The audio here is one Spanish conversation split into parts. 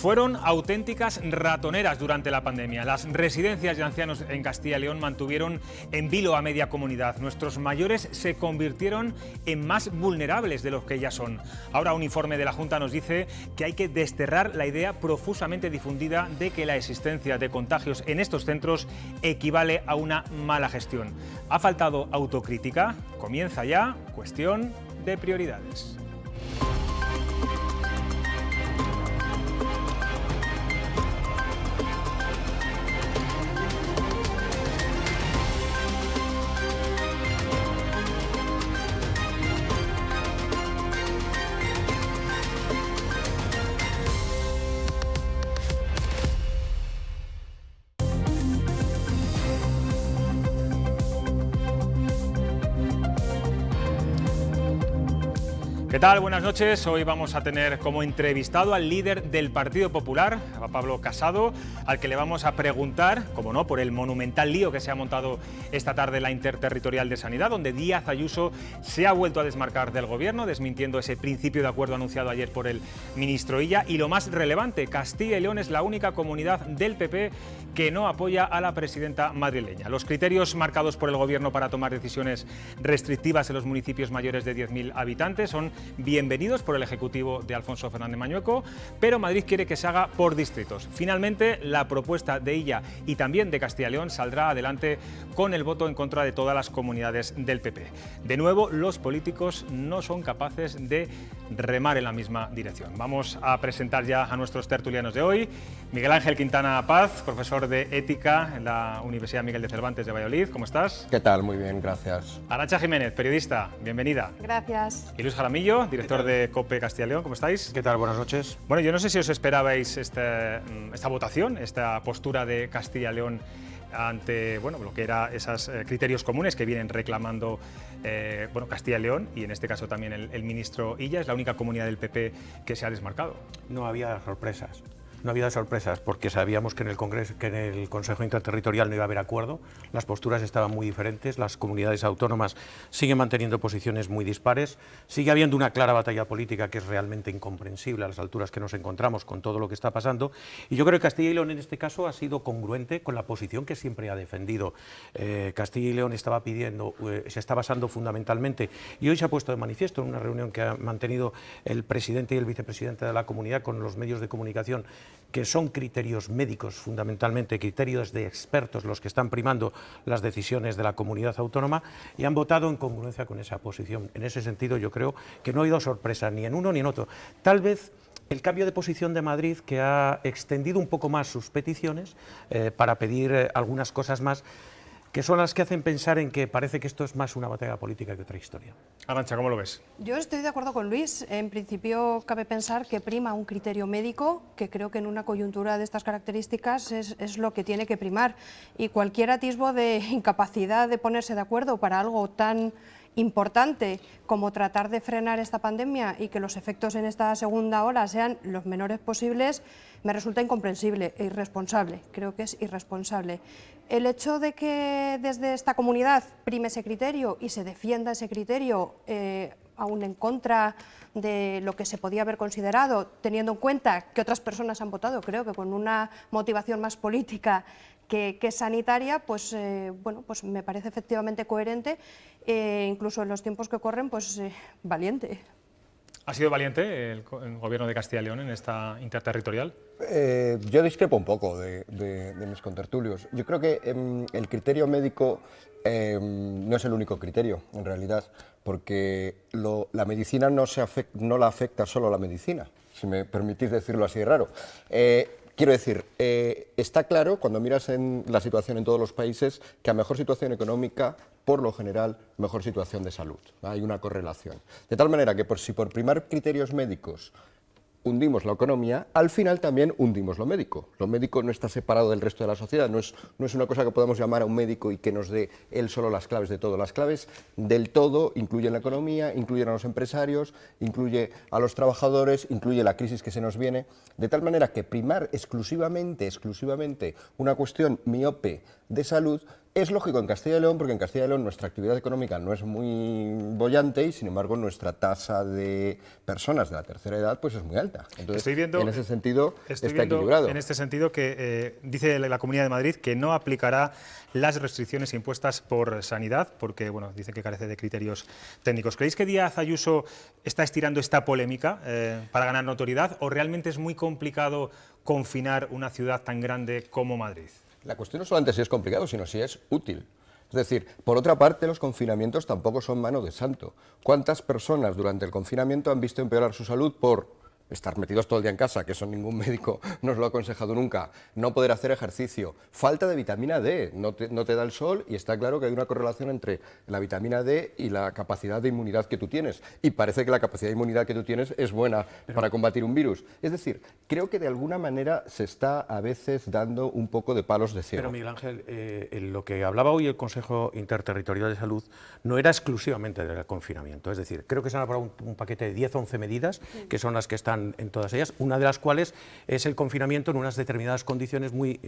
Fueron auténticas ratoneras durante la pandemia. Las residencias de ancianos en Castilla y León mantuvieron en vilo a media comunidad. Nuestros mayores se convirtieron en más vulnerables de los que ya son. Ahora un informe de la Junta nos dice que hay que desterrar la idea profusamente difundida de que la existencia de contagios en estos centros equivale a una mala gestión. ¿Ha faltado autocrítica? Comienza ya Cuestión de Prioridades. ¿Qué tal? Buenas noches. Hoy vamos a tener como entrevistado al líder del Partido Popular, a Pablo Casado, al que le vamos a preguntar, como no, por el monumental lío que se ha montado esta tarde en la Interterritorial de Sanidad, donde Díaz Ayuso se ha vuelto a desmarcar del Gobierno, desmintiendo ese principio de acuerdo anunciado ayer por el ministro Illa. Y lo más relevante, Castilla y León es la única comunidad del PP que no apoya a la presidenta madrileña. Los criterios marcados por el Gobierno para tomar decisiones restrictivas en los municipios mayores de 10.000 habitantes son bienvenidos por el Ejecutivo de Alfonso Fernández Mañueco, pero Madrid quiere que se haga por distritos. Finalmente, la propuesta de Illa y también de Castilla y León saldrá adelante con el voto en contra de todas las comunidades del PP. De nuevo, los políticos no son capaces de remar en la misma dirección. Vamos a presentar ya a nuestros tertulianos de hoy. Miguel Ángel Quintana Paz, profesor de Ética en la Universidad Miguel de Cervantes de Valladolid. ¿Cómo estás? ¿Qué tal? Muy bien, gracias. Arantxa Jiménez, periodista. Bienvenida. Gracias. Y Luis Jaramillo, director de COPE Castilla y León. ¿Cómo estáis? ¿Qué tal? Buenas noches. Bueno, yo no sé si os esperabais esta votación, esta postura de Castilla y León ante lo que eran esos criterios comunes que vienen reclamando Castilla y León y en este caso también el ministro Illa. Es la única comunidad del PP que se ha desmarcado. No había sorpresas. No había sorpresas porque sabíamos que en el Congreso, que en el Consejo Interterritorial no iba a haber acuerdo, las posturas estaban muy diferentes, las comunidades autónomas siguen manteniendo posiciones muy dispares, sigue habiendo una clara batalla política que es realmente incomprensible a las alturas que nos encontramos con todo lo que está pasando, y yo creo que Castilla y León en este caso ha sido congruente con la posición que siempre ha defendido. Castilla y León estaba pidiendo, se está basando fundamentalmente, y hoy se ha puesto de manifiesto en una reunión que ha mantenido el presidente y el vicepresidente de la comunidad con los medios de comunicación, que son criterios médicos, fundamentalmente criterios de expertos los que están primando las decisiones de la comunidad autónoma, y han votado en congruencia con esa posición. En ese sentido yo creo que no ha habido sorpresa ni en uno ni en otro. Tal vez el cambio de posición de Madrid, que ha extendido un poco más sus peticiones para pedir algunas cosas más, que son las que hacen pensar en que parece que esto es más una batalla política que otra historia. Arantxa, ¿cómo lo ves? Yo estoy de acuerdo con Luis. En principio cabe pensar que prima un criterio médico, que creo que en una coyuntura de estas características es lo que tiene que primar. Y cualquier atisbo de incapacidad de ponerse de acuerdo para algo tan importante como tratar de frenar esta pandemia y que los efectos en esta segunda ola sean los menores posibles, me resulta incomprensible e irresponsable. Creo que es irresponsable. El hecho de que desde esta comunidad prime ese criterio y se defienda ese criterio aún en contra de lo que se podía haber considerado, teniendo en cuenta que otras personas han votado, creo que con una motivación más política que sanitaria, pues me parece efectivamente coherente, incluso en los tiempos que corren, pues valiente. ¿Ha sido valiente el Gobierno de Castilla y León en esta interterritorial? Yo discrepo un poco de mis contertulios. Yo creo que el criterio médico no es el único criterio, en realidad, porque la medicina no la afecta solo a la medicina, si me permitís decirlo así de raro. Quiero decir, está claro, cuando miras en la situación en todos los países, que a mejor situación económica, por lo general, mejor situación de salud. Hay una correlación. De tal manera que si por primar criterios médicos hundimos la economía, al final también hundimos lo médico. Lo médico no está separado del resto de la sociedad, no es una cosa que podamos llamar a un médico y que nos dé él solo las claves de todo. Las claves del todo incluyen la economía, incluyen a los empresarios, incluye a los trabajadores, incluye la crisis que se nos viene, de tal manera que primar exclusivamente una cuestión miope de salud Es lógico en Castilla y León, porque en Castilla y León nuestra actividad económica no es muy boyante y, sin embargo, nuestra tasa de personas de la tercera edad pues es muy alta. Entonces, en ese sentido, está equilibrado. En este sentido, que dice la Comunidad de Madrid que no aplicará las restricciones impuestas por Sanidad, porque bueno, dice que carece de criterios técnicos. ¿Creéis que Díaz Ayuso está estirando esta polémica para ganar notoriedad, o realmente es muy complicado confinar una ciudad tan grande como Madrid? La cuestión no solamente si es complicado, sino si es útil. Es decir, por otra parte, los confinamientos tampoco son mano de santo. ¿Cuántas personas durante el confinamiento han visto empeorar su salud por estar metidos todo el día en casa, que eso ningún médico nos lo ha aconsejado nunca, no poder hacer ejercicio, falta de vitamina D, no te da el sol, y está claro que hay una correlación entre la vitamina D y la capacidad de inmunidad que tú tienes, y parece que la capacidad de inmunidad que tú tienes es buena para combatir un virus? Es decir, creo que de alguna manera se está a veces dando un poco de palos de ciego. Pero, Miguel Ángel, lo que hablaba hoy el Consejo Interterritorial de Salud no era exclusivamente del confinamiento, es decir, creo que se han aprobado un paquete de 10 o 11 medidas, que son las que están en todas ellas, una de las cuales es el confinamiento en unas determinadas condiciones muy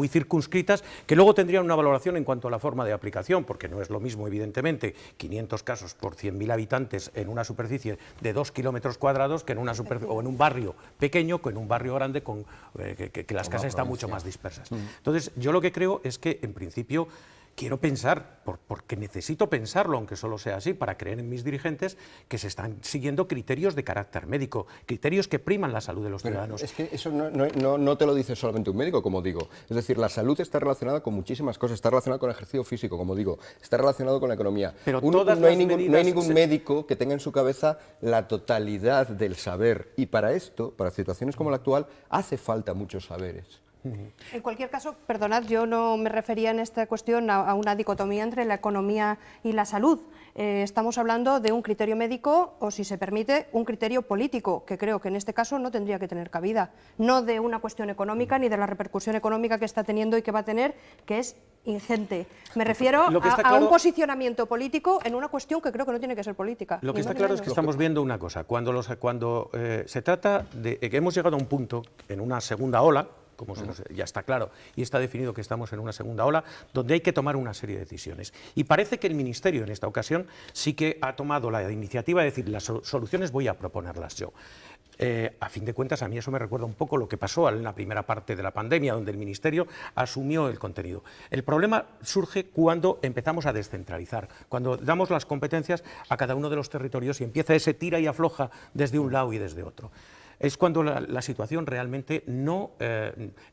circunscritas, que luego tendrían una valoración en cuanto a la forma de aplicación, porque no es lo mismo, evidentemente, 500 casos por 100.000 habitantes en una superficie de 2 kilómetros cuadrados que en o en un barrio pequeño que en un barrio grande que las casas están mucho más dispersas. Entonces, yo lo que creo es que, en principio, quiero pensar, porque necesito pensarlo, aunque solo sea así, para creer en mis dirigentes, que se están siguiendo criterios de carácter médico, criterios que priman la salud de los ciudadanos. Es que eso no te lo dice solamente un médico, como digo. Es decir, la salud está relacionada con muchísimas cosas, está relacionada con el ejercicio físico, como digo, está relacionado con la economía. Pero no hay ningún médico que tenga en su cabeza la totalidad del saber, y para esto, para situaciones como la actual, hace falta muchos saberes. En cualquier caso, perdonad, yo no me refería en esta cuestión a una dicotomía entre la economía y la salud. Estamos hablando de un criterio médico o, si se permite, un criterio político, que creo que en este caso no tendría que tener cabida. No de una cuestión económica ni de la repercusión económica que está teniendo y que va a tener, que es ingente. Me refiero a un posicionamiento político en una cuestión que creo que no tiene que ser política. Lo que está claro es que estamos viendo una cosa. Cuando se trata de que hemos llegado a un punto en una segunda ola, ya está claro, y está definido que estamos en una segunda ola, donde hay que tomar una serie de decisiones. Y parece que el Ministerio en esta ocasión sí que ha tomado la iniciativa de decir, las soluciones voy a proponerlas yo. A fin de cuentas, a mí eso me recuerda un poco lo que pasó en la primera parte de la pandemia, donde el Ministerio asumió el contenido. El problema surge cuando empezamos a descentralizar, cuando damos las competencias a cada uno de los territorios y empieza ese tira y afloja desde un lado y desde otro. Es cuando la situación realmente no...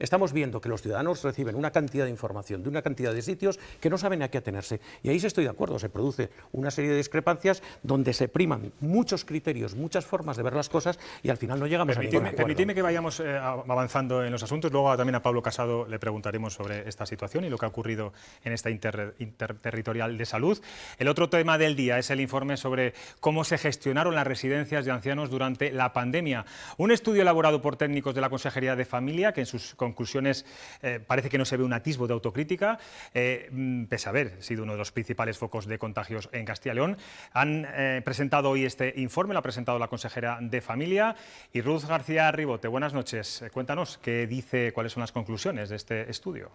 estamos viendo que los ciudadanos reciben una cantidad de información de una cantidad de sitios que no saben a qué atenerse. Y ahí sí estoy de acuerdo, se produce una serie de discrepancias donde se priman muchos criterios, muchas formas de ver las cosas y al final no llegamos a ningún acuerdo. Permitidme que vayamos avanzando en los asuntos. Luego también a Pablo Casado le preguntaremos sobre esta situación y lo que ha ocurrido en esta interterritorial de salud. El otro tema del día es el informe sobre cómo se gestionaron las residencias de ancianos durante la pandemia. Un estudio elaborado por técnicos de la Consejería de Familia, que en sus conclusiones parece que no se ve un atisbo de autocrítica, pese a haber sido uno de los principales focos de contagios en Castilla y León. Han presentado hoy este informe, lo ha presentado la consejera de Familia. Y Ruth García Ribote, buenas noches. Cuéntanos cuáles son las conclusiones de este estudio.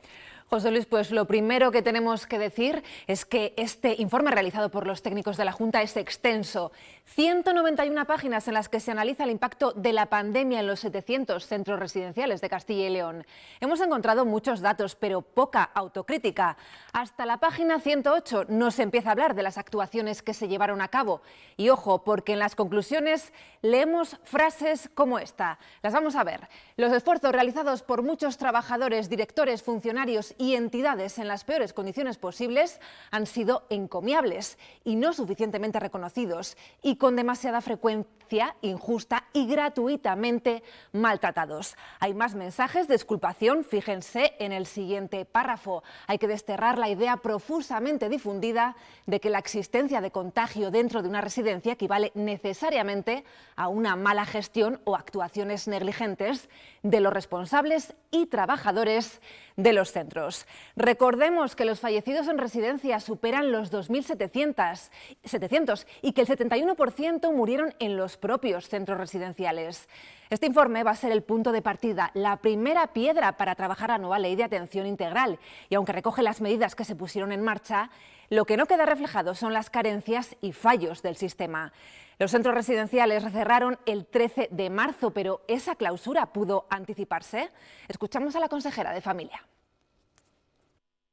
José Luis, pues lo primero que tenemos que decir es que este informe realizado por los técnicos de la Junta es extenso. 191 páginas en las que se analiza el impacto de la pandemia en los 700 centros residenciales de Castilla y León. Hemos encontrado muchos datos, pero poca autocrítica. Hasta la página 108 no se empieza a hablar de las actuaciones que se llevaron a cabo. Y ojo, porque en las conclusiones leemos frases como esta. Las vamos a ver. Los esfuerzos realizados por muchos trabajadores, directores, funcionarios y entidades en las peores condiciones posibles han sido encomiables y no suficientemente reconocidos, y con demasiada frecuencia injusta y gratuitamente maltratados. Hay más mensajes de exculpación, fíjense en el siguiente párrafo. Hay que desterrar la idea profusamente difundida de que la existencia de contagio dentro de una residencia equivale necesariamente a una mala gestión o actuaciones negligentes de los responsables y trabajadores de los centros. Recordemos que los fallecidos en residencia superan los 2.700 y que el 71% murieron en los propios centros residenciales. mayores. Este informe va a ser el punto de partida, la primera piedra para trabajar la nueva ley de atención integral. Y aunque recoge las medidas que se pusieron en marcha, lo que no queda reflejado son las carencias y fallos del sistema. Los centros residenciales cerraron el 13 de marzo, pero ¿esa clausura pudo anticiparse? Escuchamos a la consejera de Familia.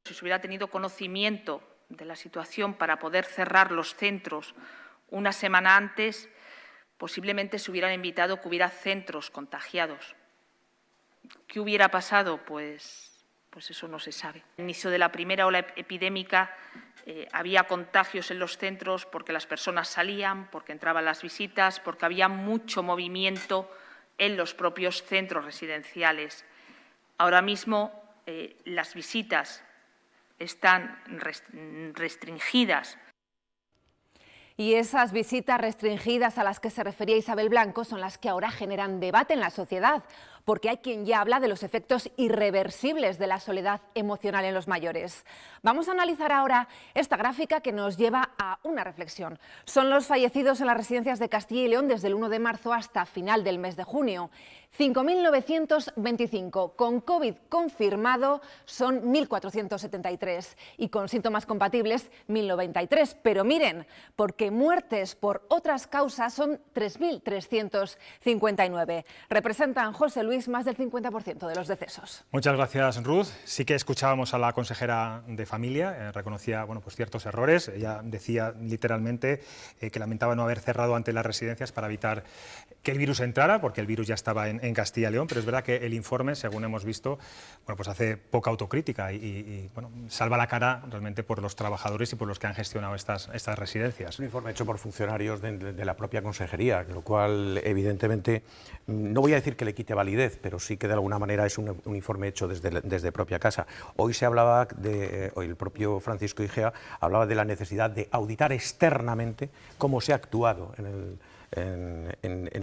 Si se hubiera tenido conocimiento de la situación para poder cerrar los centros una semana antes, posiblemente se hubieran evitado que hubiera centros contagiados. ¿Qué hubiera pasado? Pues eso no se sabe. Al inicio de la primera ola epidémica había contagios en los centros porque las personas salían, porque entraban las visitas, porque había mucho movimiento en los propios centros residenciales. Ahora mismo las visitas están restringidas. Y esas visitas restringidas a las que se refería Isabel Blanco son las que ahora generan debate en la sociedad, porque hay quien ya habla de los efectos irreversibles de la soledad emocional en los mayores. Vamos a analizar ahora esta gráfica que nos lleva a una reflexión. Son los fallecidos en las residencias de Castilla y León desde el 1 de marzo hasta final del mes de junio. 5.925, con COVID confirmado son 1.473 y con síntomas compatibles 1.093. Pero miren, porque muertes por otras causas son 3.359. Representan, José Luis, más del 50% de los decesos. Muchas gracias, Ruth. Sí que escuchábamos a la consejera de Familia, reconocía pues ciertos errores. Ella decía literalmente que lamentaba no haber cerrado ante las residencias para evitar que el virus entrara, porque el virus ya estaba en Castilla y León, pero es verdad que el informe, según hemos visto, pues hace poca autocrítica y salva la cara realmente por los trabajadores y por los que han gestionado estas residencias. Es un informe hecho por funcionarios de la propia consejería, lo cual evidentemente, no voy a decir que le quite validez, pero sí que de alguna manera es un informe hecho desde propia casa. Hoy se hablaba hoy el propio Francisco Igea hablaba de la necesidad de auditar externamente cómo se ha actuado en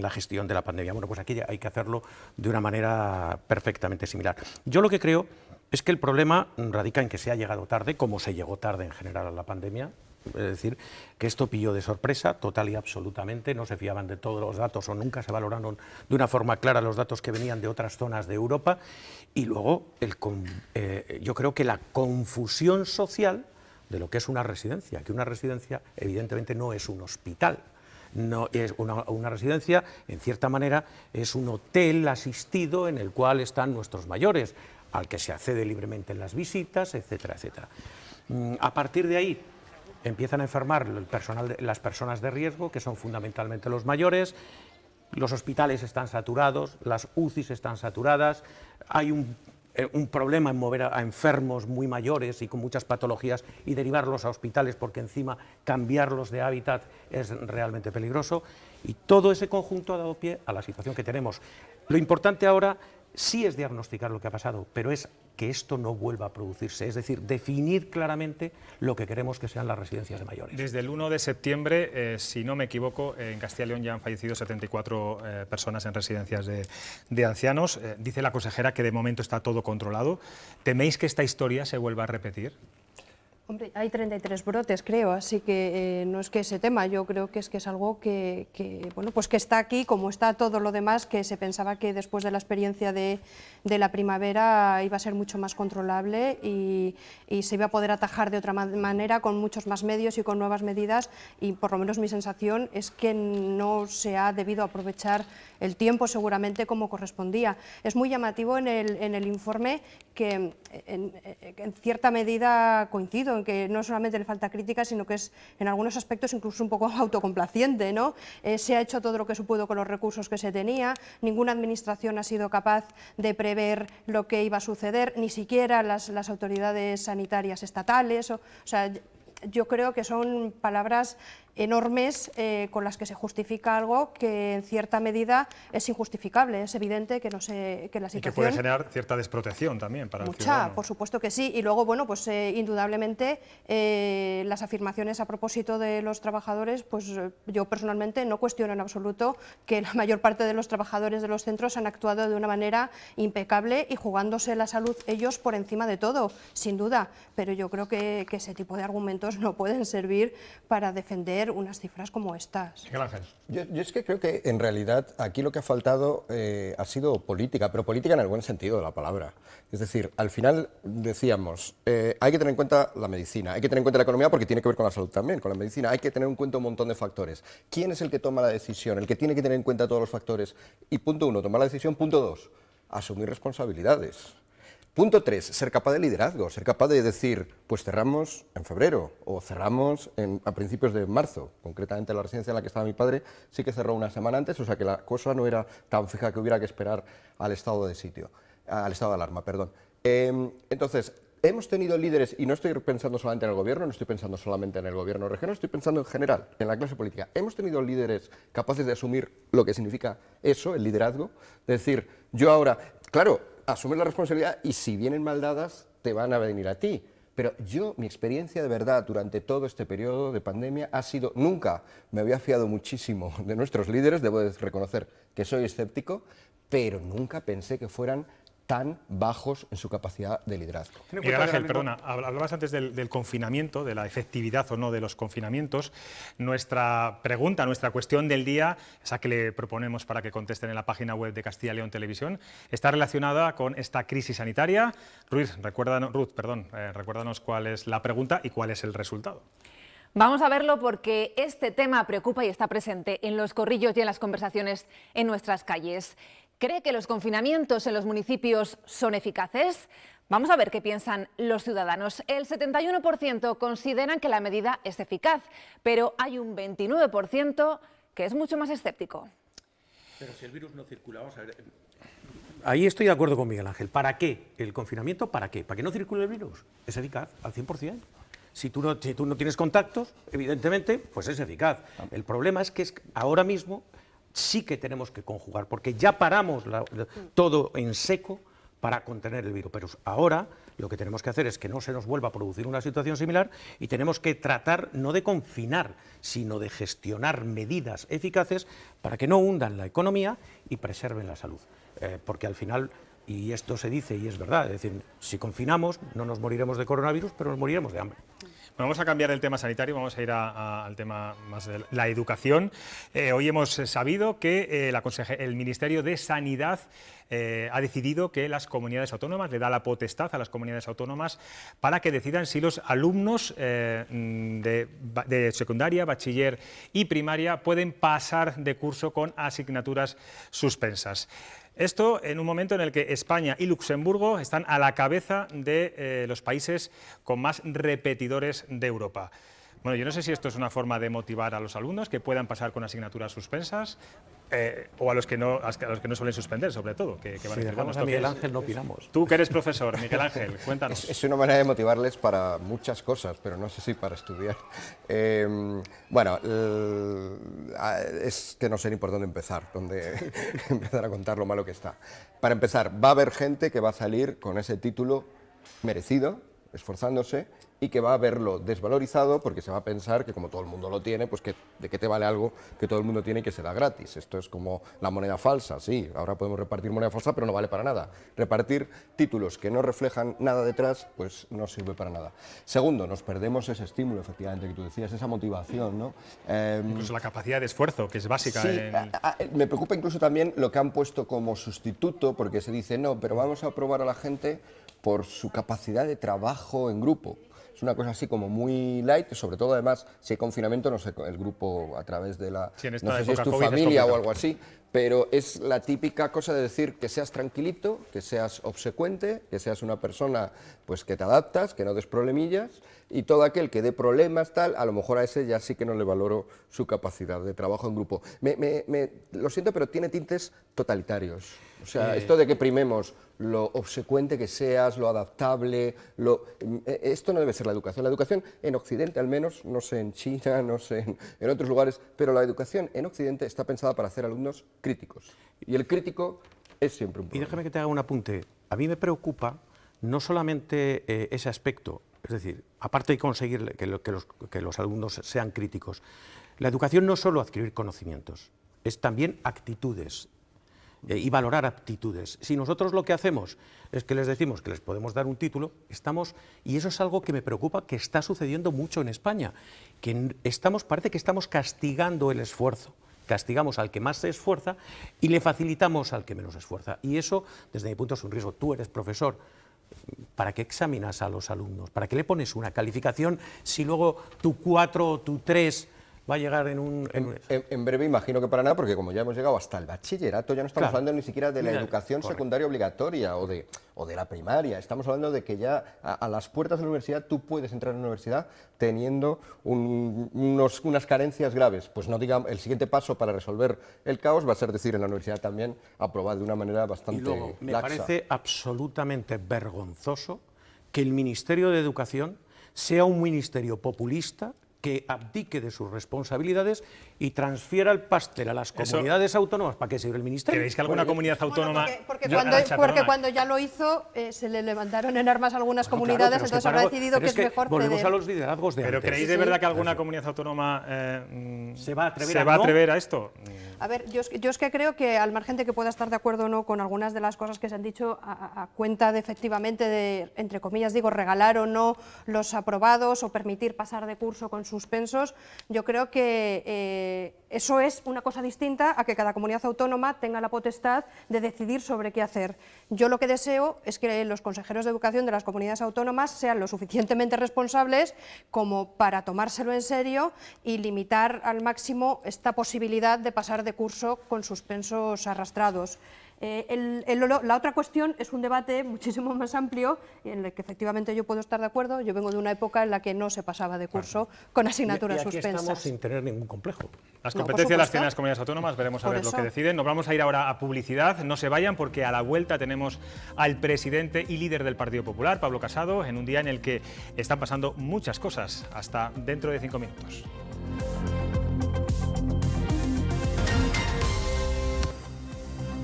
la gestión de la pandemia. Bueno, pues aquí hay que hacerlo de una manera perfectamente similar. Yo lo que creo es que el problema radica en que se ha llegado tarde, como se llegó tarde en general a la pandemia. Es decir, que esto pilló de sorpresa total y absolutamente, no se fiaban de todos los datos o nunca se valoraron de una forma clara los datos que venían de otras zonas de Europa. Y luego, yo creo que la confusión social de lo que es una residencia, que una residencia evidentemente no es un hospital. No es una residencia, en cierta manera, es un hotel asistido en el cual están nuestros mayores, al que se accede libremente en las visitas, etcétera, etcétera. A partir de ahí empiezan a enfermar las personas de riesgo, que son fundamentalmente los mayores, los hospitales están saturados, las UCIs están saturadas, hay un problema en mover a enfermos muy mayores y con muchas patologías y derivarlos a hospitales porque encima cambiarlos de hábitat es realmente peligroso y todo ese conjunto ha dado pie a la situación que tenemos. Lo importante ahora sí es diagnosticar lo que ha pasado, pero es que esto no vuelva a producirse, es decir, definir claramente lo que queremos que sean las residencias de mayores. Desde el 1 de septiembre, si no me equivoco, en Castilla y León ya han fallecido 74 personas en residencias de ancianos. Dice la consejera que de momento está todo controlado. ¿Teméis que esta historia se vuelva a repetir? Hombre, hay 33 brotes, creo, así que no es que ese tema, yo creo que es algo que está aquí, como está todo lo demás, que se pensaba que después de la experiencia de la primavera iba a ser mucho más controlable y se iba a poder atajar de otra manera, con muchos más medios y con nuevas medidas, y por lo menos mi sensación es que no se ha debido aprovechar el tiempo seguramente como correspondía. Es muy llamativo en el informe que en cierta medida coincido en que no solamente le falta crítica, sino que es en algunos aspectos incluso un poco autocomplaciente, ¿no? Se ha hecho todo lo que se pudo con los recursos que se tenía, ninguna administración ha sido capaz de prever lo que iba a suceder, ni siquiera las autoridades sanitarias estatales, o sea, yo creo que son palabras enormes con las que se justifica algo que en cierta medida es injustificable. Es evidente que, que la situación... Y que puede generar cierta desprotección también para el ciudadano. Por supuesto que sí. Y luego, bueno, pues indudablemente las afirmaciones a propósito de los trabajadores, pues yo personalmente no cuestiono en absoluto que la mayor parte de los trabajadores de los centros han actuado de una manera impecable y jugándose la salud ellos por encima de todo, sin duda. Pero yo creo que ese tipo de argumentos datos no pueden servir para defender unas cifras como estas. Miguel Ángel. Yo es que creo que en realidad aquí lo que ha faltado ha sido política, pero política en el buen sentido de la palabra. Es decir, al final decíamos, hay que tener en cuenta la medicina, hay que tener en cuenta la economía porque tiene que ver con la salud también, con la medicina, hay que tener en cuenta un montón de factores. ¿Quién es el que toma la decisión? El que tiene que tener en cuenta todos los factores. Y punto 1, tomar la decisión. Punto 2, asumir responsabilidades. Punto 3, ser capaz de liderazgo, ser capaz de decir, pues cerramos en febrero o cerramos a principios de marzo. Concretamente la residencia en la que estaba mi padre sí que cerró una semana antes, o sea que la cosa no era tan fija que hubiera que esperar al estado de sitio, al estado de alarma, perdón. Entonces, hemos tenido líderes, y no estoy pensando solamente en el gobierno, no estoy pensando solamente en el gobierno regional, estoy pensando en general, en la clase política. Hemos tenido líderes capaces de asumir lo que significa eso, el liderazgo, de decir, yo ahora, claro, asumir la responsabilidad y si vienen mal dadas, te van a venir a ti. Pero mi experiencia de verdad durante todo este periodo de pandemia ha sido, nunca me había fiado muchísimo de nuestros líderes, debo de reconocer que soy escéptico, pero nunca pensé que fueran tan bajos en su capacidad de liderazgo. Miguel Ángel, perdona, hablabas antes del confinamiento, de la efectividad o no de los confinamientos. Nuestra pregunta, nuestra cuestión del día, esa que le proponemos para que contesten en la página web de Castilla y León Televisión, está relacionada con esta crisis sanitaria. Ruth, recuérdanos cuál es la pregunta y cuál es el resultado. Vamos a verlo porque este tema preocupa y está presente en los corrillos y en las conversaciones en nuestras calles. ¿Cree que los confinamientos en los municipios son eficaces? Vamos a ver qué piensan los ciudadanos. El 71% consideran que la medida es eficaz, pero hay un 29% que es mucho más escéptico. Pero si el virus no circula, vamos a ver. Ahí estoy de acuerdo con Miguel Ángel. ¿Para qué? ¿El confinamiento para qué? ¿Para que no circule el virus? Es eficaz al 100%. Si tú no tienes contactos, evidentemente, pues es eficaz. El problema es que ahora mismo sí que tenemos que conjugar, porque ya paramos todo en seco para contener el virus. Pero ahora lo que tenemos que hacer es que no se nos vuelva a producir una situación similar y tenemos que tratar no de confinar, sino de gestionar medidas eficaces para que no hundan la economía y preserven la salud. Porque al final, y esto se dice y es verdad, es decir, si confinamos no nos moriremos de coronavirus, pero nos moriremos de hambre. Bueno, vamos a cambiar el tema sanitario, vamos a ir al tema más de la educación. Hoy hemos sabido que el Ministerio de Sanidad ha decidido que las comunidades autónomas, le da la potestad a las comunidades autónomas para que decidan si los alumnos de secundaria, bachiller y primaria pueden pasar de curso con asignaturas suspensas. Esto en un momento en el que España y Luxemburgo están a la cabeza de los países con más repetidores de Europa. Bueno, yo no sé si esto es una forma de motivar a los alumnos que puedan pasar con asignaturas suspensas o a los que no suelen suspender, sobre todo. Que van si dejamos a Miguel Ángel no opinamos. Tú que eres profesor, Miguel Ángel, cuéntanos. Es una manera de motivarles para muchas cosas, pero no sé si para estudiar. Bueno, es que no sé ni por dónde empezar a contar lo malo que está. Para empezar, va a haber gente que va a salir con ese título merecido, esforzándose, y que va a verlo desvalorizado porque se va a pensar que como todo el mundo lo tiene, pues de qué te vale algo que todo el mundo tiene y que se da gratis. Esto es como la moneda falsa, sí, ahora podemos repartir moneda falsa, pero no vale para nada. Repartir títulos que no reflejan nada detrás, pues no sirve para nada. Segundo, nos perdemos ese estímulo, efectivamente, que tú decías, esa motivación, ¿no? Incluso la capacidad de esfuerzo, que es básica. Sí, me preocupa incluso también lo que han puesto como sustituto, porque se dice, no, pero vamos a probar a la gente por su capacidad de trabajo en grupo. Es una cosa así como muy light, sobre todo además si hay confinamiento, no sé, el grupo a través de la... Sí, no sé si es tu familia o algo así, pero es la típica cosa de decir que seas tranquilito, que seas obsecuente, que seas una persona pues que te adaptas, que no des problemillas, y todo aquel que dé problemas, tal, a lo mejor a ese ya sí que no le valoro su capacidad de trabajo en grupo. Lo siento, pero tiene tintes totalitarios. O sea, esto de que primemos lo obsecuente que seas, lo adaptable, esto no debe ser la educación. La educación en Occidente, al menos, no sé en China, no sé en otros lugares, pero la educación en Occidente está pensada para hacer alumnos críticos. Y el crítico es siempre un problema. Y déjame que te haga un apunte. A mí me preocupa no solamente ese aspecto, es decir, aparte de conseguir que los alumnos sean críticos, la educación no es solo adquirir conocimientos, es también actitudes. y valorar aptitudes. Si nosotros lo que hacemos es que les decimos que les podemos dar un título, y eso es algo que me preocupa, que está sucediendo mucho en España, que parece que estamos castigando el esfuerzo. Castigamos al que más se esfuerza y le facilitamos al que menos se esfuerza. Y eso, desde mi punto de vista, es un riesgo. Tú eres profesor. ¿Para qué examinas a los alumnos? ¿Para qué le pones una calificación si luego tu 4 o tu 3 va a llegar En breve imagino que para nada, porque como ya hemos llegado hasta el bachillerato, ya no estamos hablando ni siquiera de la educación secundaria obligatoria o de la primaria, estamos hablando de que ya a las puertas de la universidad tú puedes entrar en la universidad teniendo unas carencias graves. Pues no digamos, el siguiente paso para resolver el caos va a ser decir en la universidad también aprobar de una manera bastante Y luego, me laxa. parece absolutamente vergonzoso que el Ministerio de Educación sea un ministerio populista que abdique de sus responsabilidades y transfiera el pastel a las comunidades autónomas. ¿Para qué sirve el ministerio? ¿Creéis que alguna comunidad autónoma... Porque cuando ya lo hizo, se le levantaron en armas algunas comunidades, claro, entonces habrá decidido que es mejor volvemos ceder. a los liderazgos de ¿Pero antes. creéis de verdad que alguna comunidad autónoma se va a atrever a esto? A ver, yo es que creo que al margen de que pueda estar de acuerdo o no con algunas de las cosas que se han dicho, a cuenta de efectivamente de, entre comillas digo, regalar o no los aprobados o permitir pasar de curso con suspensos, yo creo que eso es una cosa distinta a que cada comunidad autónoma tenga la potestad de decidir sobre qué hacer. Yo lo que deseo es que los consejeros de educación de las comunidades autónomas sean lo suficientemente responsables como para tomárselo en serio y limitar al máximo esta posibilidad de pasar de curso con suspensos arrastrados. La otra cuestión es un debate muchísimo más amplio en el que efectivamente yo puedo estar de acuerdo. Yo vengo de una época en la que no se pasaba de curso con asignaturas y aquí suspensas. estamos sin tener ningún complejo. Las No, competencias las por tienen las supuesto. comunidades autónomas, veremos a ver lo Por que eso. deciden. Nos vamos a ir ahora a publicidad, no se vayan porque a la vuelta tenemos al presidente y líder del Partido Popular, Pablo Casado, en un día en el que están pasando muchas cosas. Hasta dentro de 5 minutos.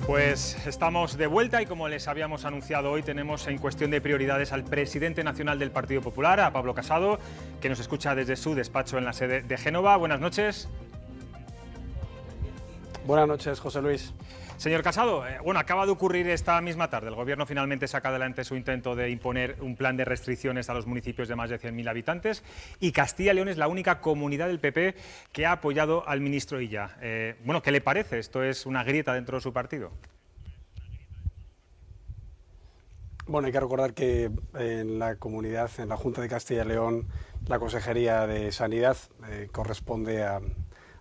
Pues estamos de vuelta y como les habíamos anunciado hoy tenemos en cuestión de prioridades al presidente nacional del Partido Popular, a Pablo Casado, que nos escucha desde su despacho en la sede de Génova. Buenas noches. Buenas noches, José Luis. Señor Casado, bueno, acaba de ocurrir esta misma tarde. El Gobierno finalmente saca adelante su intento de imponer un plan de restricciones a los municipios de más de 100.000 habitantes y Castilla y León es la única comunidad del PP que ha apoyado al ministro Illa. Bueno, ¿qué le parece? ¿Esto es una grieta dentro de su partido? Bueno, hay que recordar que en la comunidad, en la Junta de Castilla y León, la Consejería de Sanidad corresponde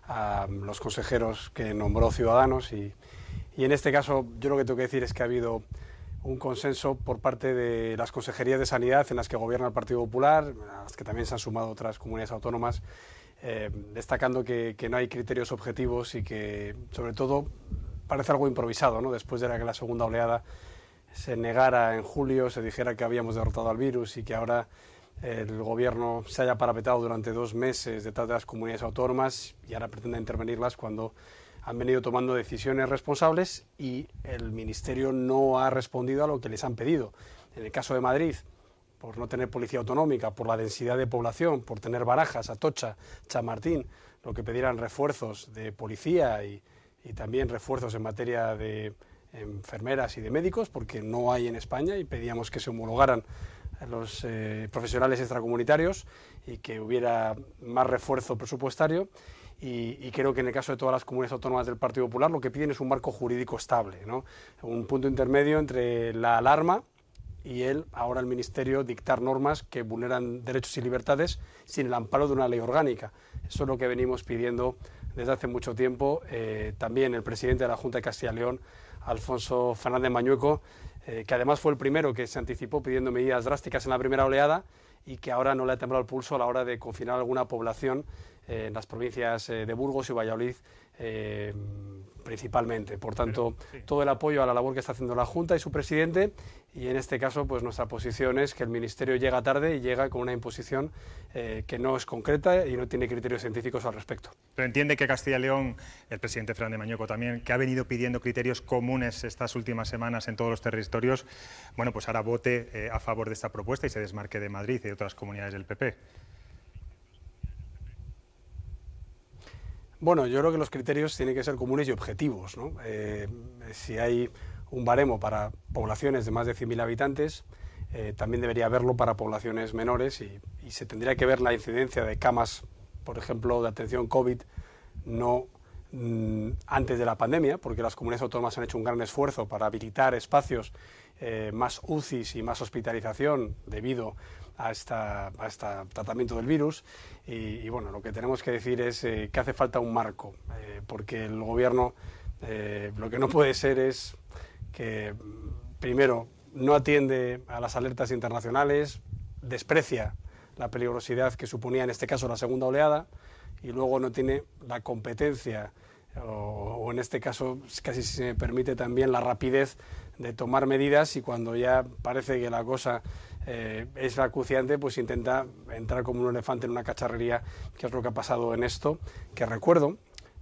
a los consejeros que nombró Ciudadanos y en este caso yo lo que tengo que decir es que ha habido un consenso por parte de las consejerías de Sanidad en las que gobierna el Partido Popular, a las que también se han sumado otras comunidades autónomas, destacando que no hay criterios objetivos y que sobre todo parece algo improvisado, ¿no? Después de que la segunda oleada se negara en julio, se dijera que habíamos derrotado al virus y que ahora el gobierno se haya parapetado durante 2 meses detrás de las comunidades autónomas y ahora pretende intervenirlas cuando han venido tomando decisiones responsables y el Ministerio no ha respondido a lo que les han pedido. En el caso de Madrid, por no tener policía autonómica, por la densidad de población, por tener Barajas, Atocha, Chamartín, lo que pedieran refuerzos de policía y también refuerzos en materia de enfermeras y de médicos, porque no hay en España y pedíamos que se homologaran los profesionales extracomunitarios y que hubiera más refuerzo presupuestario. Y creo que en el caso de todas las comunidades autónomas del Partido Popular lo que piden es un marco jurídico estable, ¿no? Un punto intermedio entre la alarma y ahora el Ministerio, dictar normas que vulneran derechos y libertades sin el amparo de una ley orgánica. Eso es lo que venimos pidiendo desde hace mucho tiempo. También el presidente de la Junta de Castilla y León, Alfonso Fernández Mañueco, que además fue el primero que se anticipó pidiendo medidas drásticas en la primera oleada y que ahora no le ha temblado el pulso a la hora de confinar alguna población en las provincias de Burgos y Valladolid principalmente. Por tanto, todo el apoyo a la labor que está haciendo la Junta y su presidente, y en este caso pues nuestra posición es que el Ministerio llega tarde y llega con una imposición que no es concreta y no tiene criterios científicos al respecto. Pero entiende que Castilla y León, el presidente Fernández Mañueco también, que ha venido pidiendo criterios comunes estas últimas semanas en todos los territorios, bueno, pues ahora vote a favor de esta propuesta y se desmarque de Madrid y de otras comunidades del PP. Bueno, yo creo que los criterios tienen que ser comunes y objetivos, ¿no? Si hay un baremo para poblaciones de más de 100.000 habitantes, también debería haberlo para poblaciones menores y se tendría que ver la incidencia de camas, por ejemplo, de atención COVID, no antes de la pandemia, porque las comunidades autónomas han hecho un gran esfuerzo para habilitar espacios, más UCIs y más hospitalización debido a este tratamiento del virus. Y bueno, lo que tenemos que decir es que hace falta un marco, porque el Gobierno lo que no puede ser es que, primero, no atiende a las alertas internacionales, desprecia la peligrosidad que suponía en este caso la segunda oleada, y luego no tiene la competencia o en este caso, casi si se me permite también, la rapidez de tomar medidas, y cuando ya parece que la cosa es acuciante, pues intenta entrar como un elefante en una cacharrería, que es lo que ha pasado en esto, que recuerdo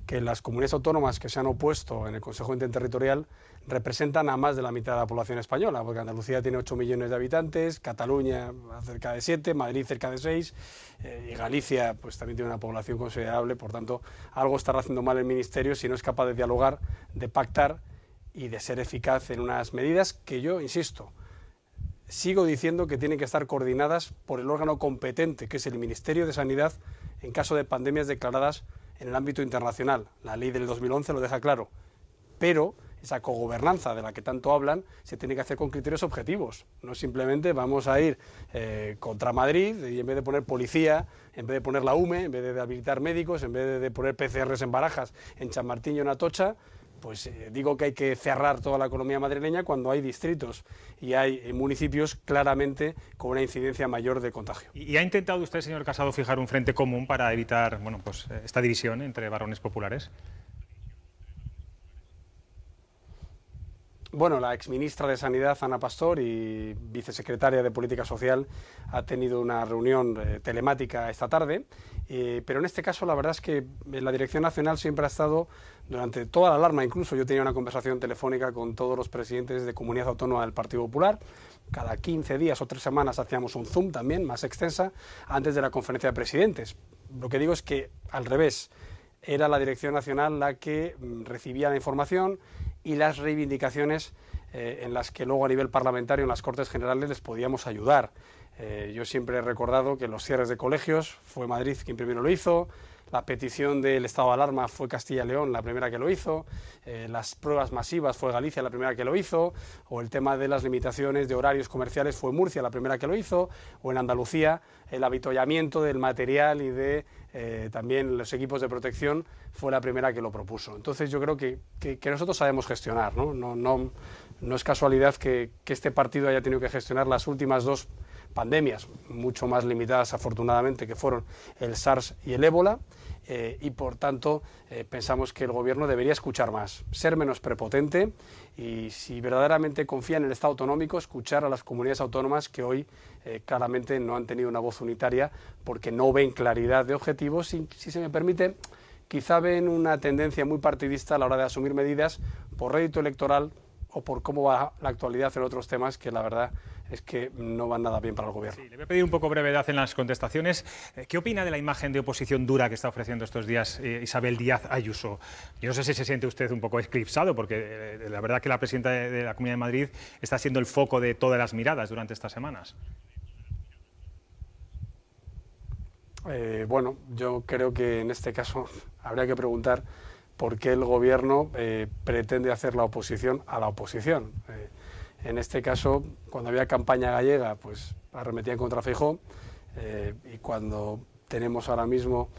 que las comunidades autónomas que se han opuesto en el Consejo Interterritorial representan a más de la mitad de la población española, porque Andalucía tiene 8 millones de habitantes, Cataluña cerca de 7, Madrid cerca de 6, y Galicia pues también tiene una población considerable. Por tanto, algo estará haciendo mal el Ministerio si no es capaz de dialogar, de pactar y de ser eficaz en unas medidas que yo, insisto, sigo diciendo que tienen que estar coordinadas por el órgano competente, que es el Ministerio de Sanidad, en caso de pandemias declaradas en el ámbito internacional. La ley del 2011 lo deja claro, pero esa cogobernanza de la que tanto hablan se tiene que hacer con criterios objetivos. No simplemente vamos a ir contra Madrid y en vez de poner policía, en vez de poner la UME, en vez de habilitar médicos, en vez de poner PCRs en Barajas, en Chamartín y en Atocha, pues digo que hay que cerrar toda la economía madrileña cuando hay distritos y hay municipios claramente con una incidencia mayor de contagio. ¿Y ha intentado usted, señor Casado, fijar un frente común para evitar, bueno, pues esta división entre varones populares? Bueno, la exministra de Sanidad, Ana Pastor, y vicesecretaria de Política Social, ha tenido una reunión telemática esta tarde, pero en este caso la verdad es que la Dirección Nacional siempre ha estado, durante toda la alarma, incluso yo tenía una conversación telefónica con todos los presidentes de Comunidad Autónoma del Partido Popular. Cada 15 días o 3 semanas hacíamos un Zoom también, más extensa, antes de la conferencia de presidentes. Lo que digo es que, al revés, era la Dirección Nacional la que recibía la información y las reivindicaciones en las que luego a nivel parlamentario en las Cortes Generales les podíamos ayudar. Yo siempre he recordado que los cierres de colegios fue Madrid quien primero lo hizo, la petición del estado de alarma fue Castilla y León la primera que lo hizo, las pruebas masivas fue Galicia la primera que lo hizo, o el tema de las limitaciones de horarios comerciales fue Murcia la primera que lo hizo, o en Andalucía el avituallamiento del material y de también los equipos de protección fue la primera que lo propuso. Entonces yo creo que nosotros sabemos gestionar, ¿no? No es casualidad que este partido haya tenido que gestionar las últimas 2 pandemias, mucho más limitadas afortunadamente, que fueron el SARS y el ébola, y por tanto pensamos que el Gobierno debería escuchar más, ser menos prepotente y, si verdaderamente confía en el Estado autonómico, escuchar a las comunidades autónomas que hoy claramente no han tenido una voz unitaria porque no ven claridad de objetivos y, si se me permite, quizá ven una tendencia muy partidista a la hora de asumir medidas por rédito electoral o por cómo va la actualidad en otros temas que la verdad es que no van nada bien para el Gobierno. Sí, le voy a pedir un poco brevedad en las contestaciones. ¿Qué opina de la imagen de oposición dura que está ofreciendo estos días Isabel Díaz Ayuso? Yo no sé si se siente usted un poco eclipsado, porque la verdad que la presidenta de la Comunidad de Madrid está siendo el foco de todas las miradas durante estas semanas. Bueno, yo creo que en este caso habría que preguntar por qué el Gobierno pretende hacer la oposición a la oposición. En este caso, cuando había campaña gallega, pues arremetían contra Feijóo, y cuando tenemos ahora mismo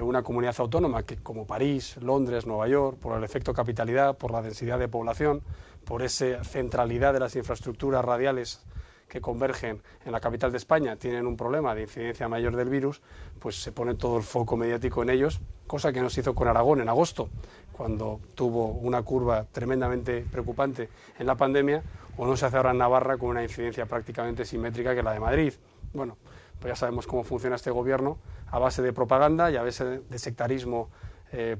una comunidad autónoma que, como París, Londres, Nueva York, por el efecto capitalidad, por la densidad de población, por esa centralidad de las infraestructuras radiales que convergen en la capital de España, tienen un problema de incidencia mayor del virus, pues se pone todo el foco mediático en ellos, cosa que no se hizo con Aragón en agosto, cuando tuvo una curva tremendamente preocupante en la pandemia, o no se hace ahora en Navarra con una incidencia prácticamente simétrica que la de Madrid. Bueno, pues ya sabemos cómo funciona este Gobierno, a base de propaganda y a base de sectarismo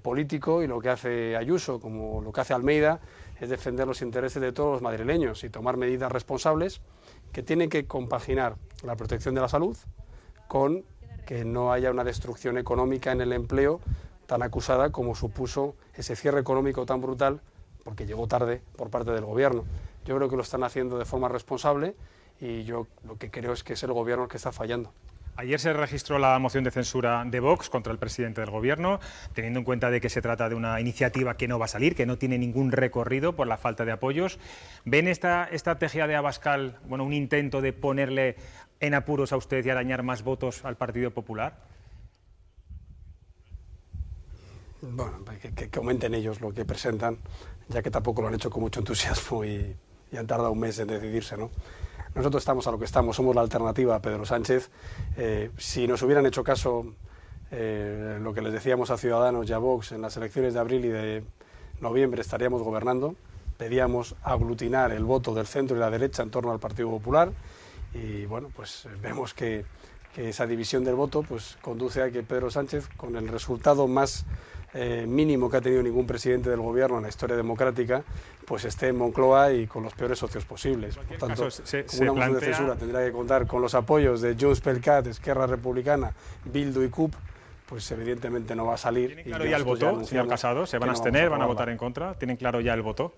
político, y lo que hace Ayuso, como lo que hace Almeida, es defender los intereses de todos los madrileños y tomar medidas responsables que tienen que compaginar la protección de la salud con que no haya una destrucción económica en el empleo tan acusada como supuso ese cierre económico tan brutal, porque llegó tarde por parte del Gobierno. Yo creo que lo están haciendo de forma responsable y yo lo que creo es que es el Gobierno el que está fallando. Ayer se registró la moción de censura de Vox contra el presidente del Gobierno, teniendo en cuenta de que se trata de una iniciativa que no va a salir, que no tiene ningún recorrido por la falta de apoyos. ¿Ven esta estrategia de Abascal, bueno, un intento de ponerle en apuros a usted y arañar más votos al Partido Popular? Bueno, que comenten ellos lo que presentan, ya que tampoco lo han hecho con mucho entusiasmo y han tardado un mes en decidirse, ¿no? Nosotros estamos a lo que estamos, somos la alternativa a Pedro Sánchez. Si nos hubieran hecho caso lo que les decíamos a Ciudadanos y a Vox en las elecciones de abril y de noviembre, estaríamos gobernando. Pedíamos aglutinar el voto del centro y la derecha en torno al Partido Popular y bueno, pues vemos que esa división del voto pues conduce a que Pedro Sánchez, con el resultado más mínimo que ha tenido ningún presidente del Gobierno en la historia democrática, pues esté en Moncloa y con los peores socios posibles. Por tanto, una moción de censura tendrá que contar con los apoyos de Junts pel Cat, Esquerra Republicana, Bildu y CUP, pues evidentemente no va a salir. ¿Tienen claro ya el voto, señor Casado? ¿Se van a abstener, van a votar en contra? ¿Tienen claro ya el voto?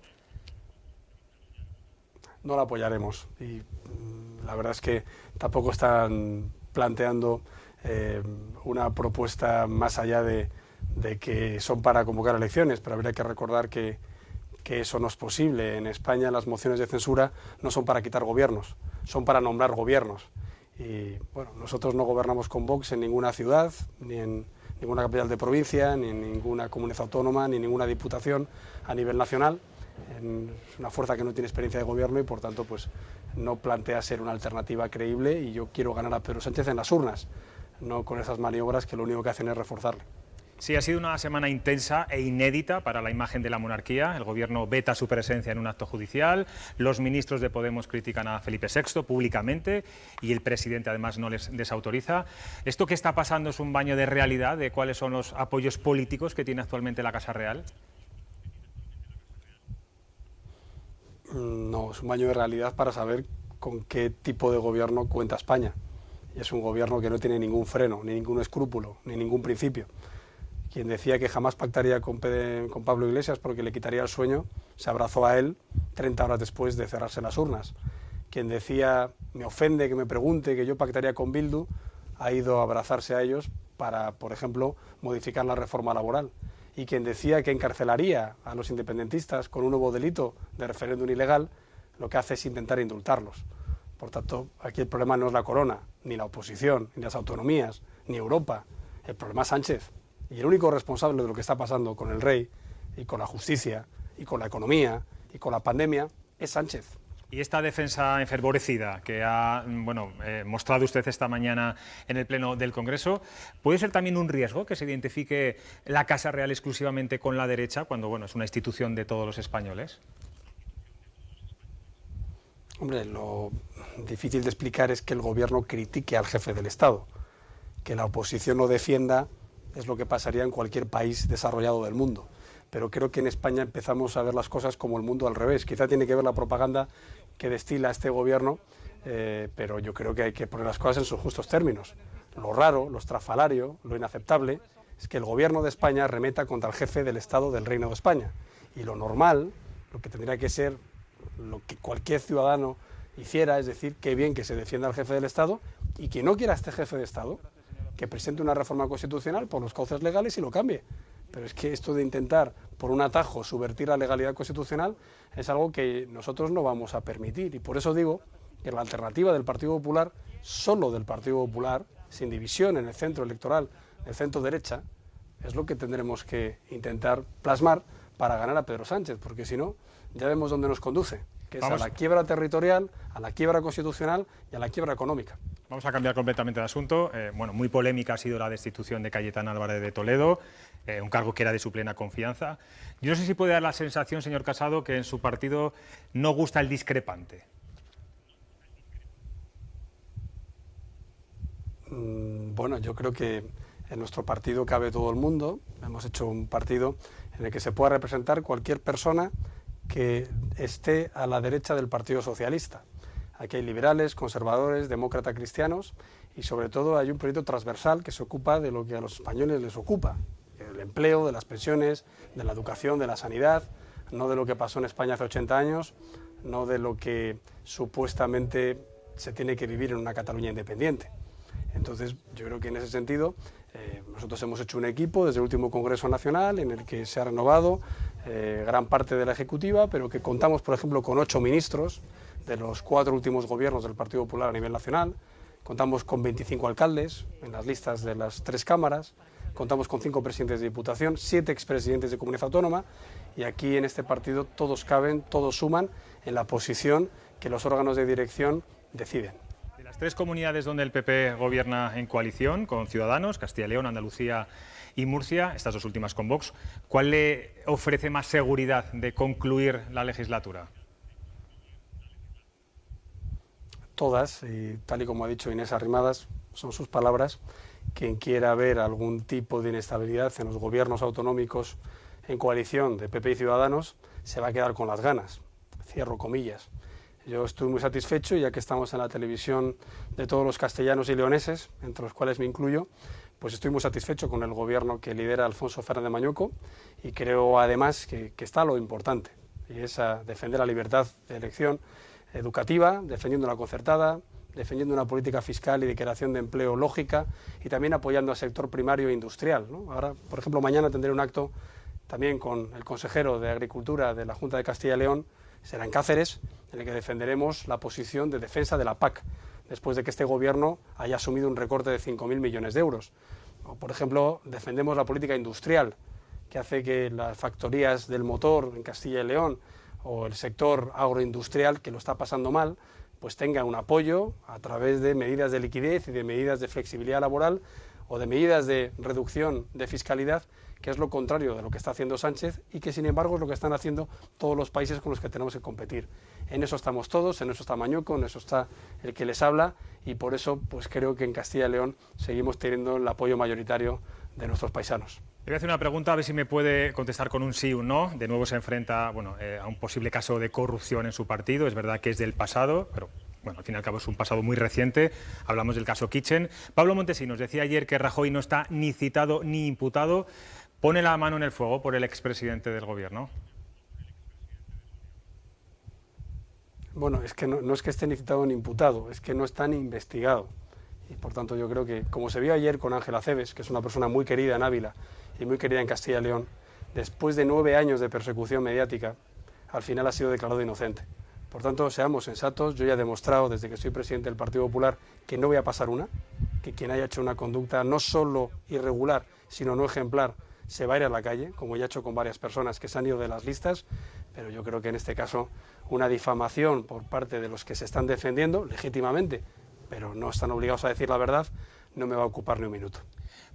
No la apoyaremos y la verdad es que tampoco están planteando una propuesta más allá de que son para convocar elecciones, pero habría que recordar que eso no es posible. En España las mociones de censura no son para quitar gobiernos, son para nombrar gobiernos. Y bueno, nosotros no gobernamos con Vox en ninguna ciudad, ni en ninguna capital de provincia, ni en ninguna comunidad autónoma, ni en ninguna diputación a nivel nacional. Es una fuerza que no tiene experiencia de gobierno y por tanto pues no plantea ser una alternativa creíble y yo quiero ganar a Pedro Sánchez en las urnas, no con esas maniobras que lo único que hacen es reforzarle. Sí, ha sido una semana intensa e inédita para la imagen de la monarquía. El Gobierno veta su presencia en un acto judicial, los ministros de Podemos critican a Felipe VI públicamente y el presidente además no les desautoriza. ¿Esto que está pasando es un baño de realidad de cuáles son los apoyos políticos que tiene actualmente la Casa Real? No, es un baño de realidad para saber con qué tipo de gobierno cuenta España. Y es un gobierno que no tiene ningún freno, ni ningún escrúpulo, ni ningún principio. Quien decía que jamás pactaría con Pablo Iglesias porque le quitaría el sueño, se abrazó a él 30 horas después de cerrarse las urnas. Quien decía, me ofende que me pregunte que yo pactaría con Bildu, ha ido a abrazarse a ellos para, por ejemplo, modificar la reforma laboral. Y quien decía que encarcelaría a los independentistas con un nuevo delito de referéndum ilegal, lo que hace es intentar indultarlos. Por tanto, aquí el problema no es la corona, ni la oposición, ni las autonomías, ni Europa. El problema es Sánchez. Y el único responsable de lo que está pasando con el rey, y con la justicia, y con la economía, y con la pandemia, es Sánchez. Y esta defensa enfervorecida que ha mostrado usted esta mañana en el Pleno del Congreso, ¿puede ser también un riesgo que se identifique la Casa Real exclusivamente con la derecha, cuando es una institución de todos los españoles? Hombre, lo difícil de explicar es que el Gobierno critique al jefe del Estado. Que la oposición lo defienda es lo que pasaría en cualquier país desarrollado del mundo. Pero creo que en España empezamos a ver las cosas como el mundo al revés. Quizá tiene que ver la propaganda que destila este gobierno, pero yo creo que hay que poner las cosas en sus justos términos. Lo raro, lo estrafalario, lo inaceptable, es que el gobierno de España arremeta contra el jefe del Estado del Reino de España. Y lo normal, lo que tendría que ser lo que cualquier ciudadano hiciera, es decir, qué bien que se defienda al jefe del Estado y que no quiera a este jefe de Estado, que presente una reforma constitucional por los cauces legales y lo cambie. Pero es que esto de intentar, por un atajo, subvertir la legalidad constitucional es algo que nosotros no vamos a permitir. Y por eso digo que la alternativa del Partido Popular, solo del Partido Popular, sin división en el centro electoral, el centro derecha, es lo que tendremos que intentar plasmar para ganar a Pedro Sánchez, porque si no, ya vemos dónde nos conduce, que es a la quiebra territorial, a la quiebra constitucional y a la quiebra económica. Vamos a cambiar completamente de asunto. Muy polémica ha sido la destitución de Cayetana Álvarez de Toledo, un cargo que era de su plena confianza. Yo no sé si puede dar la sensación, señor Casado, que en su partido no gusta el discrepante. Bueno, yo creo que en nuestro partido cabe todo el mundo. Hemos hecho un partido en el que se pueda representar cualquier persona que esté a la derecha del Partido Socialista. Aquí hay liberales, conservadores, demócratas, cristianos y sobre todo hay un proyecto transversal que se ocupa de lo que a los españoles les ocupa, del empleo, de las pensiones, de la educación, de la sanidad, no de lo que pasó en España hace 80 años, no de lo que supuestamente se tiene que vivir en una Cataluña independiente. Entonces, yo creo que en ese sentido nosotros hemos hecho un equipo desde el último Congreso Nacional en el que se ha renovado gran parte de la Ejecutiva, pero que contamos, por ejemplo, con 8 ministros de los 4 últimos gobiernos del Partido Popular a nivel nacional, contamos con 25 alcaldes en las listas de las 3 cámaras, contamos con 5 presidentes de Diputación, 7 expresidentes de Comunidad Autónoma, y aquí en este partido todos caben, todos suman en la posición que los órganos de dirección deciden. De las 3 comunidades donde el PP gobierna en coalición con Ciudadanos, Castilla y León, Andalucía y Murcia, estas 2 últimas con Vox, ¿cuál le ofrece más seguridad de concluir la legislatura? Todas, y tal y como ha dicho Inés Arrimadas, son sus palabras. Quien quiera ver algún tipo de inestabilidad en los gobiernos autonómicos en coalición de PP y Ciudadanos se va a quedar con las ganas. Cierro comillas. Yo estoy muy satisfecho, ya que estamos en la televisión de todos los castellanos y leoneses, entre los cuales me incluyo, pues estoy muy satisfecho con el gobierno que lidera Alfonso Fernández Mañueco, y creo además que está lo importante, y es a defender la libertad de elección educativa, defendiendo la concertada, defendiendo una política fiscal y de creación de empleo lógica, y también apoyando al sector primario e industrial, ¿no? Ahora, por ejemplo, mañana tendré un acto también con el consejero de Agricultura de la Junta de Castilla y León, será en Cáceres, en el que defenderemos la posición de defensa de la PAC, después de que este gobierno haya asumido un recorte de 5.000 millones de euros. O, por ejemplo, defendemos la política industrial, que hace que las factorías del motor en Castilla y León o el sector agroindustrial, que lo está pasando mal, pues tenga un apoyo a través de medidas de liquidez y de medidas de flexibilidad laboral o de medidas de reducción de fiscalidad, que es lo contrario de lo que está haciendo Sánchez y que sin embargo es lo que están haciendo todos los países con los que tenemos que competir. En eso estamos todos, en eso está Mañueco, en eso está el que les habla, y por eso pues creo que en Castilla y León seguimos teniendo el apoyo mayoritario de nuestros paisanos. Le voy a hacer una pregunta, a ver si me puede contestar con un sí o un no. De nuevo se enfrenta a un posible caso de corrupción en su partido. Es verdad que es del pasado, pero bueno, al fin y al cabo es un pasado muy reciente. Hablamos del caso Kitchen. Pablo Montesinos decía ayer que Rajoy no está ni citado ni imputado. ¿Pone la mano en el fuego por el expresidente del Gobierno? Bueno, es que no es que esté ni citado ni imputado, es que no está ni investigado. Y por tanto yo creo que, como se vio ayer con Ángel Acebes, que es una persona muy querida en Ávila y muy querida en Castilla y León, después de 9 años de persecución mediática, al final ha sido declarado inocente. Por tanto, seamos sensatos. Yo ya he demostrado desde que soy presidente del Partido Popular que no voy a pasar una, que quien haya hecho una conducta no solo irregular, sino no ejemplar, se va a ir a la calle, como ya he hecho con varias personas que se han ido de las listas, pero yo creo que en este caso una difamación por parte de los que se están defendiendo, legítimamente, pero no están obligados a decir la verdad, no me va a ocupar ni un minuto.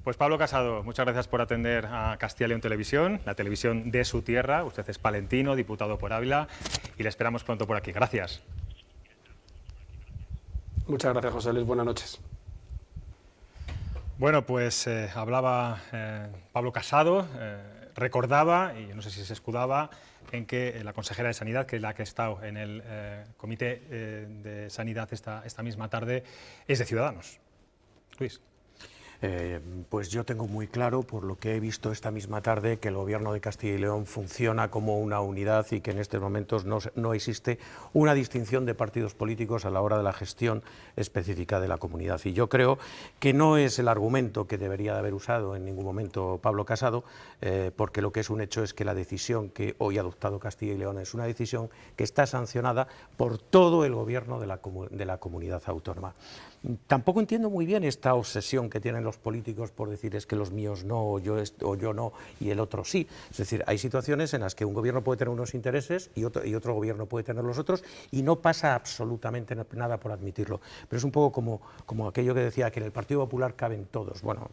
Pues Pablo Casado, muchas gracias por atender a Castilla y León Televisión, la televisión de su tierra. Usted es palentino, diputado por Ávila, y le esperamos pronto por aquí. Gracias. Muchas gracias, José Luis. Buenas noches. Bueno, pues hablaba Pablo Casado, recordaba, y no sé si se escudaba, en que la consejera de Sanidad, que es la que ha estado en el Comité de Sanidad esta misma tarde, es de Ciudadanos. Luis. Pues yo tengo muy claro, por lo que he visto esta misma tarde, que el Gobierno de Castilla y León funciona como una unidad y que en estos momentos no existe una distinción de partidos políticos a la hora de la gestión específica de la comunidad. Y yo creo que no es el argumento que debería de haber usado en ningún momento Pablo Casado, porque lo que es un hecho es que la decisión que hoy ha adoptado Castilla y León es una decisión que está sancionada por todo el Gobierno de la comunidad autónoma. Tampoco entiendo muy bien esta obsesión que tienen los políticos por decir es que los míos no, o yo no, y el otro sí. Es decir, hay situaciones en las que un gobierno puede tener unos intereses y otro gobierno puede tener los otros, y no pasa absolutamente nada por admitirlo. Pero es un poco como aquello que decía que en el Partido Popular caben todos. Bueno,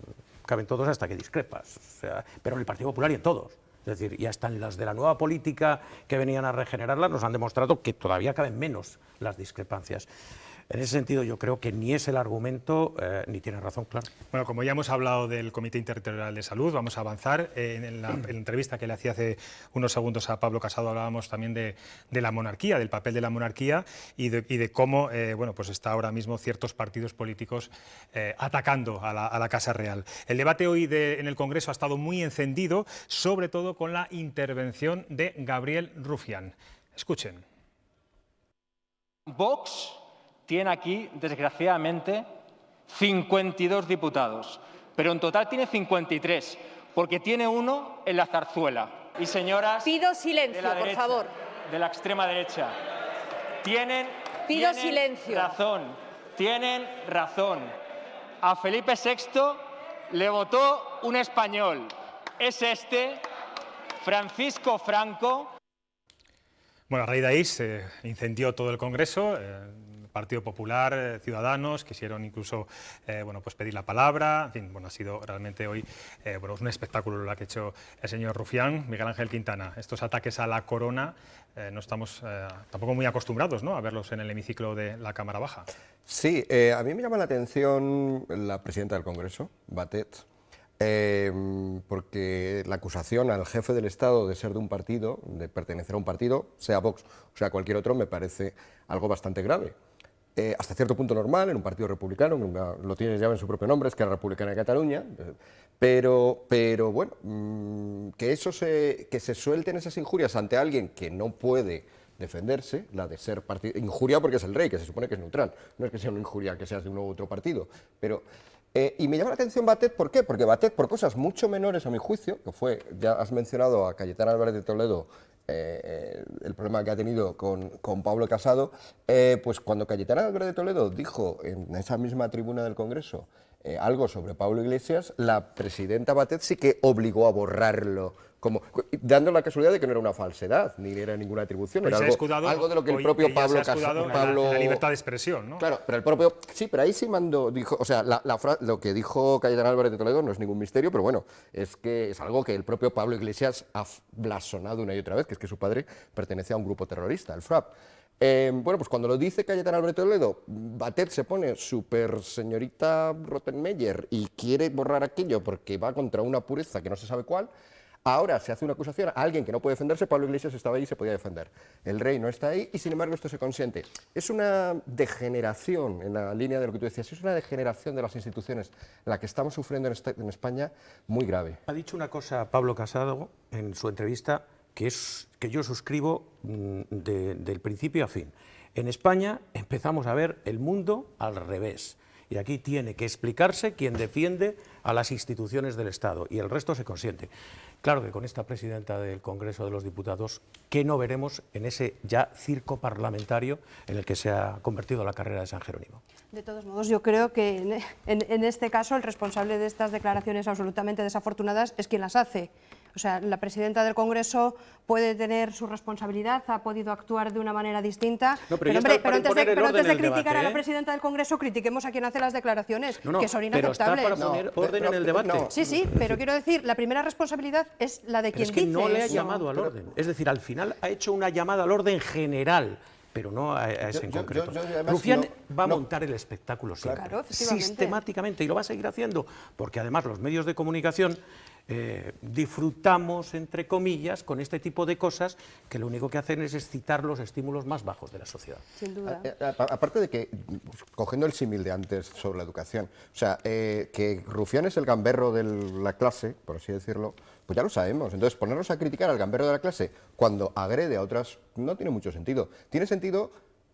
caben todos hasta que discrepas, o sea, pero en el Partido Popular y en todos. Es decir, y hasta en las de la nueva política que venían a regenerarla nos han demostrado que todavía caben menos las discrepancias. En ese sentido, yo creo que ni es el argumento ni tiene razón, claro. Bueno, como ya hemos hablado del Comité Interterritorial de Salud, vamos a avanzar. En la entrevista que le hacía hace unos segundos a Pablo Casado hablábamos también de la monarquía, del papel de la monarquía y de cómo bueno, pues está ahora mismo ciertos partidos políticos atacando a la Casa Real. El debate hoy en el Congreso ha estado muy encendido, sobre todo con la intervención de Gabriel Rufián. Escuchen. Vox tiene aquí, desgraciadamente, 52 diputados, pero en total tiene 53, porque tiene uno en la zarzuela. Y señoras, pido silencio, de la derecha, por favor. De la extrema derecha, tienen silencio. Tienen razón. A Felipe VI le votó un español. Es este, Francisco Franco. Bueno, a raíz de ahí se incendió todo el Congreso. Partido Popular, Ciudadanos, quisieron incluso bueno, pues pedir la palabra. En fin, bueno, ha sido realmente hoy bueno, un espectáculo lo que ha hecho el señor Rufián. Miguel Ángel Quintana, estos ataques a la corona no estamos tampoco muy acostumbrados, ¿no?, a verlos en el hemiciclo de la Cámara Baja. Sí, a mí me llama la atención la presidenta del Congreso, Batet, porque la acusación al jefe del Estado de ser de un partido, de pertenecer a un partido, sea Vox o sea cualquier otro, me parece algo bastante grave. Hasta cierto punto normal, en un partido republicano, lo tiene ya en su propio nombre, Esquerra Republicana de Cataluña, pero bueno, que se suelten esas injurias ante alguien que no puede defenderse, la de ser partido, injuria porque es el rey, que se supone que es neutral, no es que sea una injuria que seas de uno u otro partido, pero... y me llama la atención Batet, ¿por qué? Porque Batet, por cosas mucho menores a mi juicio, que fue, ya has mencionado a Cayetana Álvarez de Toledo, el problema que ha tenido con Pablo Casado, pues cuando Cayetana Álvarez de Toledo dijo en esa misma tribuna del Congreso algo sobre Pablo Iglesias, la presidenta Batet sí que obligó a borrarlo, como, dando la casualidad de que no era una falsedad, ni era ninguna atribución, era algo de lo que el propio Pablo Casado... La libertad de expresión, ¿no? Claro, pero el propio... Sí, pero ahí sí dijo, o sea, lo que dijo Cayetana Álvarez de Toledo no es ningún misterio, pero bueno, es que es algo que el propio Pablo Iglesias ha blasonado una y otra vez, que es que su padre pertenece a un grupo terrorista, el FRAP. Bueno, pues cuando lo dice Cayetana Álvarez de Toledo, Batet se pone súper señorita Rottenmeier y quiere borrar aquello porque va contra una pureza que no se sabe cuál. Ahora se hace una acusación a alguien que no puede defenderse. Pablo Iglesias estaba ahí y se podía defender. El rey no está ahí y sin embargo esto se consiente. Es una degeneración, en la línea de lo que tú decías, es una degeneración de las instituciones la que estamos sufriendo en España muy grave. Ha dicho una cosa Pablo Casado en su entrevista que yo suscribo del principio a fin. En España empezamos a ver el mundo al revés. Y aquí tiene que explicarse quien defiende a las instituciones del Estado y el resto se consiente. Claro que con esta presidenta del Congreso de los Diputados, ¿qué no veremos en ese ya circo parlamentario en el que se ha convertido la carrera de San Jerónimo? De todos modos, yo creo que en este caso el responsable de estas declaraciones absolutamente desafortunadas es quien las hace. O sea, la presidenta del Congreso puede tener su responsabilidad, ha podido actuar de una manera distinta, no, pero antes de criticar a la presidenta del Congreso, critiquemos a quien hace las declaraciones, que son inaceptables. Pero está para poner orden en el debate. Sí, pero quiero decir, la primera responsabilidad es la de quien dice. Es que no le ha llamado al orden. Es decir, al final ha hecho una llamada al orden general, pero no a ese en concreto. Rufián va a montar el espectáculo siempre, claro, sistemáticamente, y lo va a seguir haciendo, porque además los medios de comunicación disfrutamos, entre comillas, con este tipo de cosas que lo único que hacen es excitar los estímulos más bajos de la sociedad. Sin duda. Aparte de que, cogiendo el símil de antes sobre la educación, o sea, que Rufián es el gamberro de la clase, por así decirlo, pues ya lo sabemos. Entonces, ponernos a criticar al gamberro de la clase cuando agrede a otras no tiene mucho sentido. Tiene sentido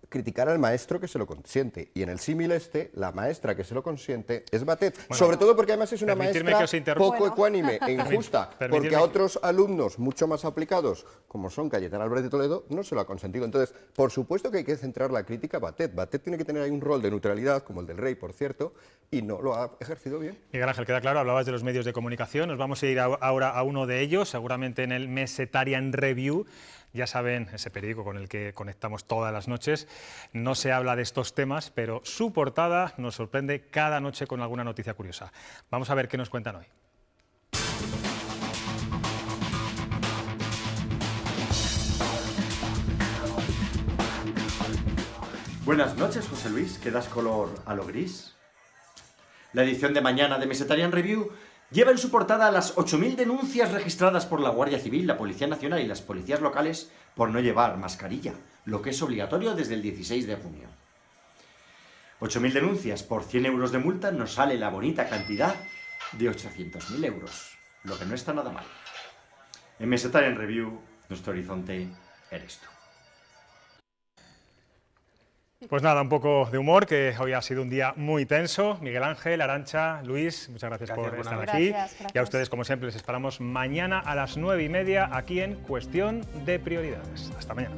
criticar al maestro que se lo consiente. Y en el símil la maestra que se lo consiente es Batet. Bueno, sobre todo porque además es una maestra poco ecuánime e injusta, porque a otros alumnos mucho más aplicados, como son Cayetana Álvarez de Toledo, no se lo ha consentido. Entonces, por supuesto que hay que centrar la crítica a Batet. Batet tiene que tener ahí un rol de neutralidad, como el del rey, por cierto, y no lo ha ejercido bien. Miguel Ángel, queda claro, hablabas de los medios de comunicación. Nos vamos a ir ahora a uno de ellos, seguramente en el Mesetarian Review. Ya saben, ese periódico con el que conectamos todas las noches, no se habla de estos temas, pero su portada nos sorprende cada noche con alguna noticia curiosa. Vamos a ver qué nos cuentan hoy. Buenas noches, José Luis, que das color a lo gris. La edición de mañana de Mesetarian Review lleva en su portada las 8.000 denuncias registradas por la Guardia Civil, la Policía Nacional y las policías locales por no llevar mascarilla, lo que es obligatorio desde el 16 de junio. 8.000 denuncias por 100 euros de multa nos sale la bonita cantidad de 800.000 euros, lo que no está nada mal. En Mesetarian Review, nuestro horizonte eres tú. Pues nada, un poco de humor, que hoy ha sido un día muy tenso. Miguel Ángel, Arantxa, Luis, muchas gracias por estar aquí. Gracias. Y a ustedes, como siempre, les esperamos mañana a las 9:30 aquí en Cuestión de Prioridades. Hasta mañana.